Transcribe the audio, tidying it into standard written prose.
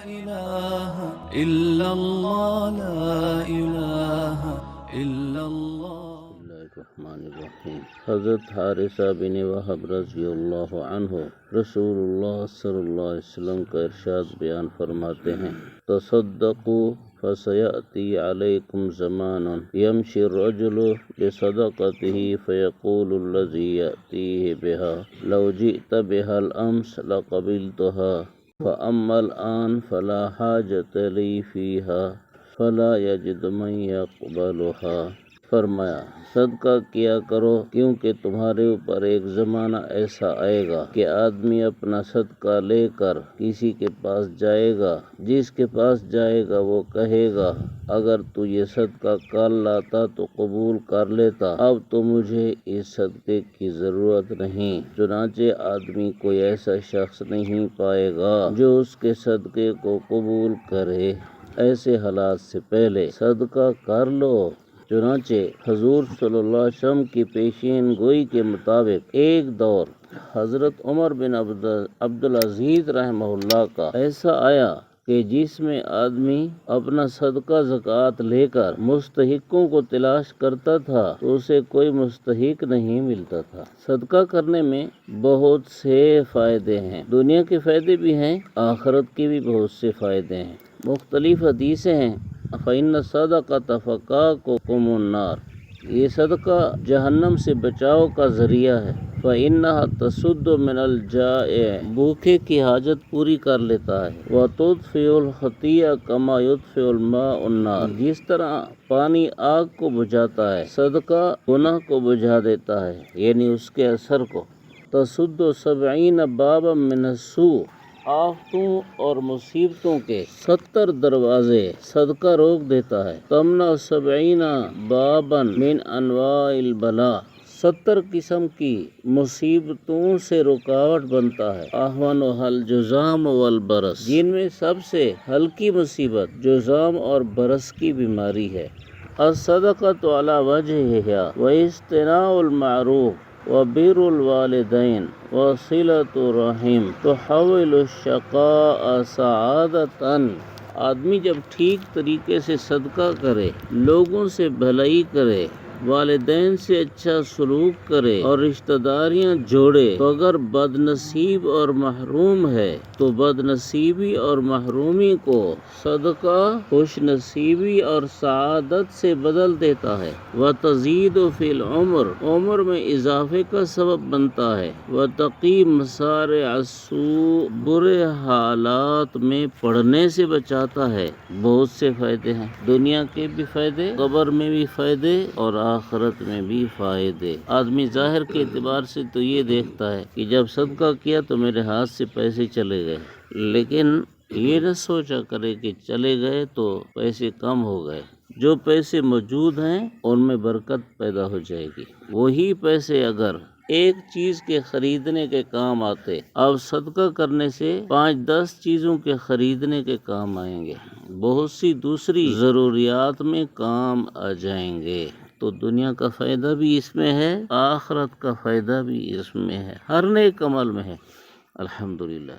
إله إلا الله لا إله إلا الله. الرحمن الرحیم. حضرت حارثہ بن وہب رضی اللہ عنہ رسول اللہ صلی اللہ علیہ وسلم کا ارشاد بیان فرماتے ہیں: تصدقوا فسيأتي عليكم زمان يمشي الرجل بصدقته فيقول الذي يأتيه بها لو جئت بها الأمس لقبلتها فأما الآن فلا حاجة لي فيها فلا يجد من يقبلها. فرمایا: صدقہ کیا کرو، کیونکہ تمہارے اوپر ایک زمانہ ایسا آئے گا کہ آدمی اپنا صدقہ لے کر کسی کے پاس جائے گا، جس کے پاس جائے گا وہ کہے گا اگر تو یہ صدقہ کل لاتا تو قبول کر لیتا، اب تو مجھے اس صدقے کی ضرورت نہیں. چنانچہ آدمی کوئی ایسا شخص نہیں پائے گا جو اس کے صدقے کو قبول کرے. ایسے حالات سے پہلے صدقہ کر لو. چنانچہ حضور صلی اللہ علیہ وسلم کی پیشین گوئی کے مطابق ایک دور حضرت عمر بن عبدالعزیز رحمہ اللہ کا ایسا آیا کہ جس میں آدمی اپنا صدقہ زکوٰۃ لے کر مستحقوں کو تلاش کرتا تھا تو اسے کوئی مستحق نہیں ملتا تھا. صدقہ کرنے میں بہت سے فائدے ہیں، دنیا کے فائدے بھی ہیں، آخرت کے بھی بہت سے فائدے ہیں. مختلف حدیثیں ہیں: فَإِنَّ الصَّدَقَةَ فَقَاءُكُمُ النَّارِ، یہ صدقہ جہنم سے بچاؤ کا ذریعہ ہے. فَإِنَّهَا تَسُدُّ مِنَ الْجَائِعِ، بھوکے کی حاجت پوری کر لیتا ہے. وَتُطْفِئُ الْخَطِيئَةَ كَمَا يُطْفِئُ الْمَاءُ النَّارَ، جس طرح پانی آگ کو بجھاتا ہے صدقہ گناہ کو بجھا دیتا ہے، یعنی اس کے اثر کو. تَسُدُّ 70 بابا من السوء، آفتوں اور مصیبتوں کے 70 دروازے صدقہ روک دیتا ہے. تمنع 70 بابا من انواع البلاء، 70 قسم کی مصیبتوں سے رکاوٹ بنتا ہے. اہونها الجذام والبرص، جن میں سب سے ہلکی مصیبت جذام اور برص کی بیماری ہے. الصدقۃ علی وجہہا واجتناء المعروف وبر الوالدین وصلۃ الرحم تحول الشقاء سعادۃ. آدمی جب ٹھیک طریقے سے صدقہ کرے، لوگوں سے بھلائی کرے، والدین سے اچھا سلوک کرے اور رشتہ داریاں جوڑے تو اگر بد نصیب اور محروم ہے تو بد نصیبی اور محرومی کو صدقہ خوش نصیبی اور سعادت سے بدل دیتا ہے. وتزید فی العمر، عمر میں اضافے کا سبب بنتا ہے. وتقی مصارع السوء، برے حالات میں پڑنے سے بچاتا ہے. بہت سے فائدے ہیں، دنیا کے بھی فائدے، قبر میں بھی فائدے اور آخرت میں بھی فائدے. آدمی ظاہر کے اعتبار سے تو یہ دیکھتا ہے کہ جب صدقہ کیا تو میرے ہاتھ سے پیسے چلے گئے، لیکن یہ نہ سوچا کرے کہ چلے گئے تو پیسے کم ہو گئے. جو پیسے موجود ہیں ان میں برکت پیدا ہو جائے گی. وہی پیسے اگر ایک چیز کے خریدنے کے کام آتے، اب صدقہ کرنے سے 5-10 چیزوں کے خریدنے کے کام آئیں گے، بہت سی دوسری ضروریات میں کام آ جائیں گے. تو دنیا کا فائدہ بھی اس میں ہے، آخرت کا فائدہ بھی اس میں ہے، ہر نیک عمل میں ہے. الحمدللہ.